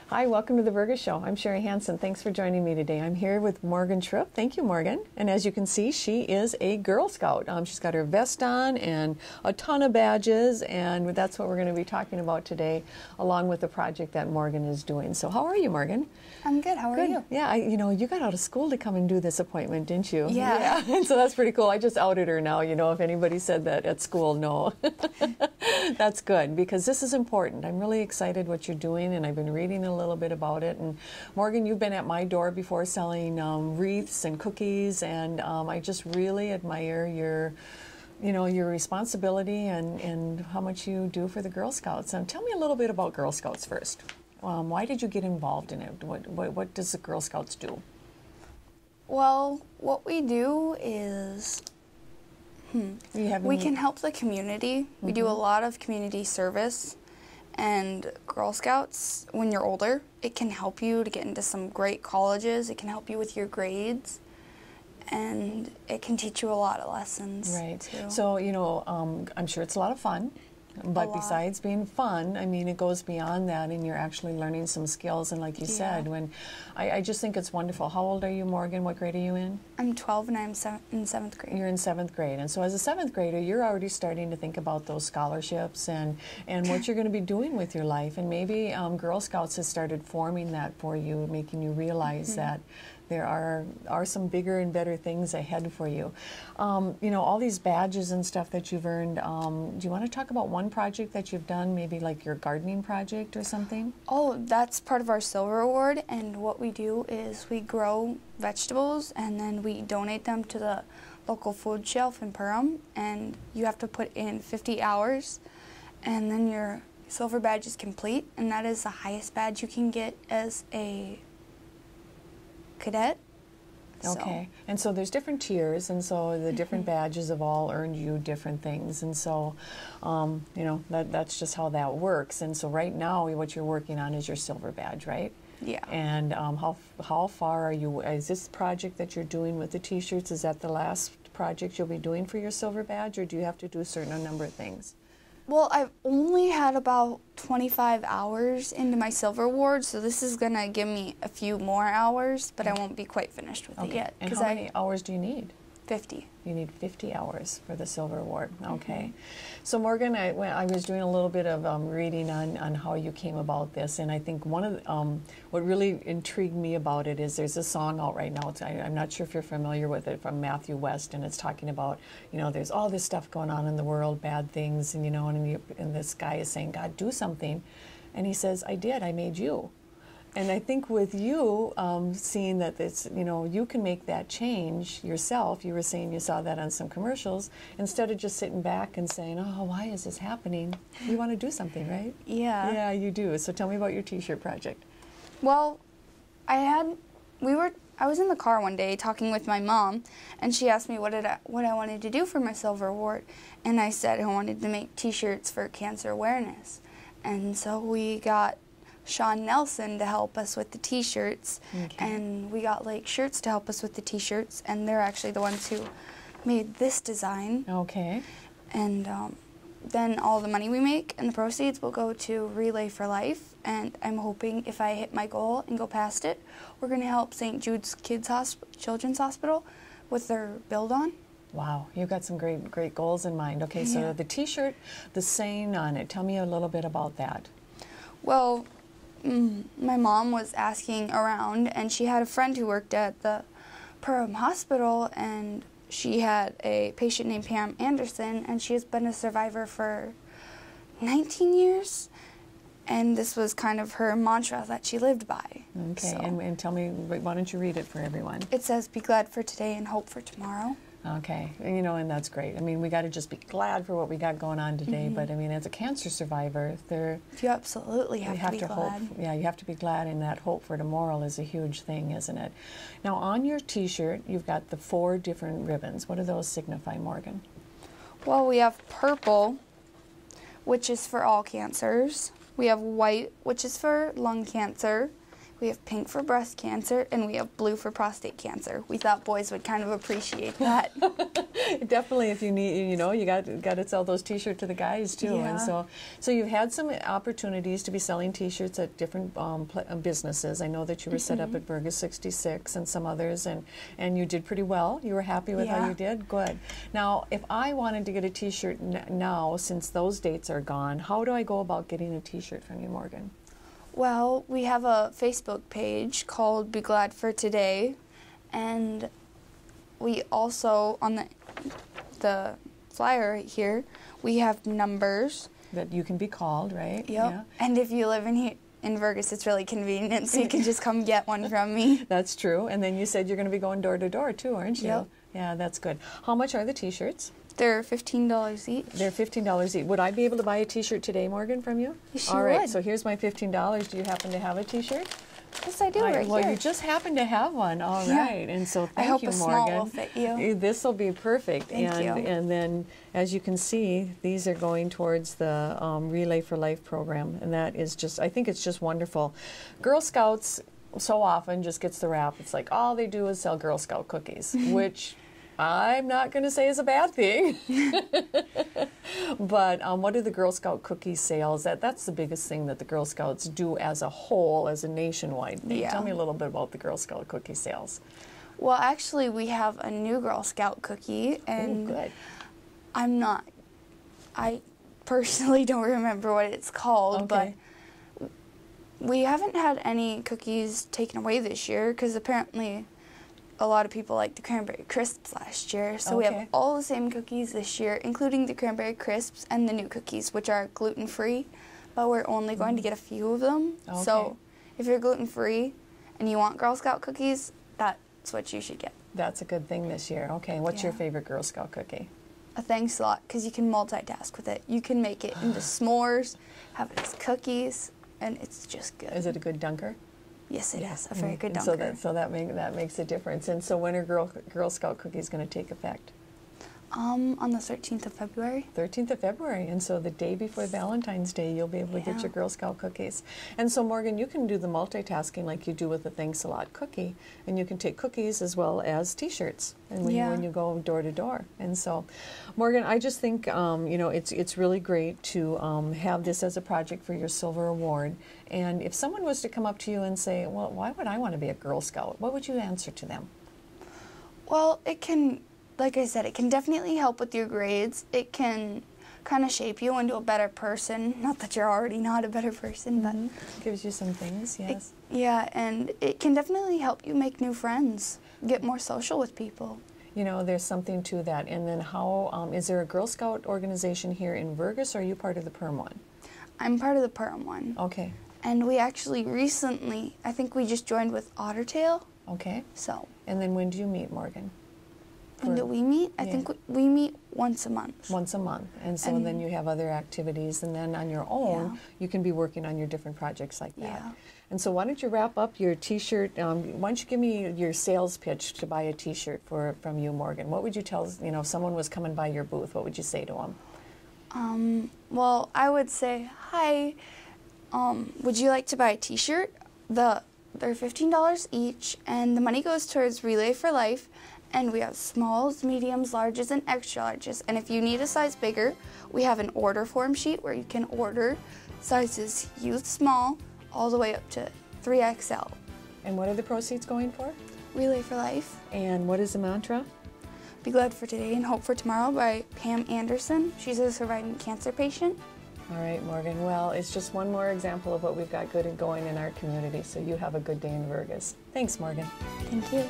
Hi, welcome to the Vergas Show. I'm Sherry Hansen. Thanks for joining me today. I'm here with Morgan Tripp. Thank you, Morgan. And as you can see, she is a Girl Scout. She's got her vest on and a ton of badges, and that's what we're going to be talking about today, along with the project that Morgan is doing. So how are you, Morgan? I'm good. How are you? Yeah, you got out of school to come and do this appointment, didn't you? Yeah. And so that's pretty cool. I just outed her now, if anybody said that at school, no. That's good, because this is important. I'm really excited what you're doing, and I've been reading a little bit about it. And Morgan, you've been at my door before selling wreaths and cookies, and I just really admire your responsibility and how much you do for the Girl Scouts. Tell me a little bit about Girl Scouts first. Why did you get involved in it? What does the Girl Scouts do? Well, what we do is we can help the community. We do a lot of community service, and Girl Scouts, when you're older, it can help you to get into some great colleges. It can help you with your grades, and it can teach you a lot of lessons. Right. Too. So, I'm sure it's a lot of fun. But besides being fun, it goes beyond that, and you're actually learning some skills. And like you said, I just think it's wonderful. How old are you, Morgan? What grade are you in? I'm 12, and I'm in 7th grade. You're in 7th grade. And so as a 7th grader, you're already starting to think about those scholarships and what you're going to be doing with your life. And maybe Girl Scouts has started forming that for you, making you realize that there are some bigger and better things ahead for you. All these badges and stuff that you've earned, do you want to talk about one project that you've done, maybe like your gardening project or something? Oh, that's part of our Silver Award, and what we do is we grow vegetables and then we donate them to the local food shelf in Perham, and you have to put in 50 hours, and then your silver badge is complete, and that is the highest badge you can get as a cadet. Okay, and so there's different tiers, and so the different badges have all earned you different things, and so that's just how that works. And so right now what you're working on is your silver badge, right? Yeah. And how far are you? Is this project that you're doing with the t-shirts, is that the last project you'll be doing for your silver badge, or do you have to do a certain number of things? Well, I've only had about 25 hours into my Silver Award, so this is going to give me a few more hours, but I won't be quite finished with it yet. And how many hours do you need? 50. You need 50 hours for the Silver Award. Okay. So Morgan, I was doing a little bit of reading on how you came about this, and I think one of what really intrigued me about it is there's a song out right now. I'm not sure if you're familiar with it, from Matthew West, and it's talking about, there's all this stuff going on in the world, bad things, and and this guy is saying, God, do something, and he says, I did. I made you. And I think with you, seeing that it's, you can make that change yourself. You were saying you saw that on some commercials. Instead of just sitting back and saying, oh, why is this happening? You want to do something, right? Yeah. Yeah, you do. So tell me about your t-shirt project. Well, I was in the car one day talking with my mom, and she asked me what I wanted to do for my Silver Award. And I said I wanted to make t-shirts for cancer awareness. And so we got Sean Nelson to help us with the t-shirts, and we got like shirts to help us with the t-shirts, and they're actually the ones who made this design. Okay. And then all the money we make and the proceeds will go to Relay for Life, and I'm hoping if I hit my goal and go past it, we're going to help St. Jude's Children's Hospital with their build on. Wow, you've got some great goals in mind. Okay, so the t-shirt, the saying on it, tell me a little bit about that. Well, my mom was asking around, and she had a friend who worked at the Perham Hospital, and she had a patient named Pam Anderson, and she has been a survivor for 19 years, and this was kind of her mantra that she lived by. Okay, so, and tell me, why don't you read it for everyone? It says, be glad for today and hope for tomorrow. Okay, and that's great. We got to just be glad for what we got going on today, but as a cancer survivor, you absolutely have to be glad. Hope, you have to be glad, and that hope for tomorrow is a huge thing, isn't it? Now, on your t-shirt, you've got the 4 different ribbons. What do those signify, Morgan? Well, we have purple, which is for all cancers. We have white, which is for lung cancer. we have pink for breast cancer, and we have blue for prostate cancer. We thought boys would kind of appreciate that. Definitely, if you need, you got to sell those T-shirts to the guys too. Yeah. And so you've had some opportunities to be selling T-shirts at different businesses. I know that you were set up at Vergas 66 and some others, and you did pretty well. You were happy with how you did? Good. Now, if I wanted to get a T-shirt now, since those dates are gone, how do I go about getting a T-shirt from you, Morgan? Well, we have a Facebook page called Be Glad for Today, and we also, on the flyer right here, we have numbers. That you can be called, right? Yep. Yeah. And if you live in Vergas, it's really convenient, so you can just come get one from me. That's true. And then you said you're going to be going door to door too, aren't you? Yep. Yeah, that's good. How much are the T-shirts? They're $15 each. They're $15 each. Would I be able to buy a T-shirt today, Morgan, from you? Yes, you All right, would. so here's my $15. Do you happen to have a T-shirt? Yes, I do, right well, here. you just happen to have one. All right, and so thank I hope you, a Morgan. small will fit you. This will be perfect. Thank you. And then, as you can see, these are going towards the Relay for Life program, and that is just, I think it's just wonderful. Girl Scouts so often just gets the rap. It's like all they do is sell Girl Scout cookies, which I'm not going to say is a bad thing. But what are the Girl Scout cookie sales? That's the biggest thing that the Girl Scouts do as a whole, as a nationwide thing. Yeah. Tell me a little bit about the Girl Scout cookie sales. Well, actually, we have a new Girl Scout cookie, and good. I personally don't remember what it's called, Okay. but we haven't had any cookies taken away this year because apparently a lot of people liked the cranberry crisps last year. So we Okay. have all the same cookies this year, including the cranberry crisps and the new cookies, which are gluten-free, but we're only going to get a few of them. Okay. So if you're gluten-free and you want Girl Scout cookies, that's what you should get. That's a good thing this year. Okay, what's your Yeah. favorite Girl Scout cookie? A thanks a lot, because you can multitask with it. You can make it into s'mores, have it as cookies, and it's just good. Is it a good dunker? Yes, it is. A very good And dunker. So that makes a difference. And so when are Girl Scout cookies going to take effect? On the 13th of February. 13th of February, and so the day before Valentine's Day, you'll be able to get Yeah. your Girl Scout cookies. And so, Morgan, you can do the multitasking like you do with the Thanks a Lot cookie, and you can take cookies as well as T-shirts, and when you go door to door. And so, Morgan, I just think it's really great to have this as a project for your Silver Award. And if someone was to come up to you and say, "Well, why would I want to be a Girl Scout?" What would you answer to them? Well, it can, like I said, it can definitely help with your grades. It can kind of shape you into a better person. Not that you're already not a better person, but Gives you some things, yes. yeah, and it can definitely help you make new friends, get more social with people. You know, there's something to that. And then how, is there a Girl Scout organization here in Vergas, or are you part of the Perm one? I'm part of the Perm one. Okay. And we actually recently, I think we just joined with Ottertail. Okay. So, And then when do you meet, Morgan? when do we meet? I think we meet once a month. Once a month. And so then you have other activities, and then on your own, you can be working on your different projects like that. Yeah. And so why don't you wrap up your T-shirt, why don't you give me your sales pitch to buy a T-shirt from you, Morgan? What would you tell, if someone was coming by your booth, what would you say to them? Well, I would say, hi, would you like to buy a T-shirt? They're $15 each, and the money goes towards Relay for Life, and we have smalls, mediums, larges, and extra larges. And if you need a size bigger, we have an order form sheet where you can order sizes youth small all the way up to 3XL. And what are the proceeds going for? Relay for Life. And what is the mantra? Be Glad for Today and Hope for Tomorrow by Pam Anderson. She's a surviving cancer patient. All right, Morgan. Well, it's just one more example of what we've got good and going in our community, so you have a good day in Vergas. Thanks, Morgan. Thank you.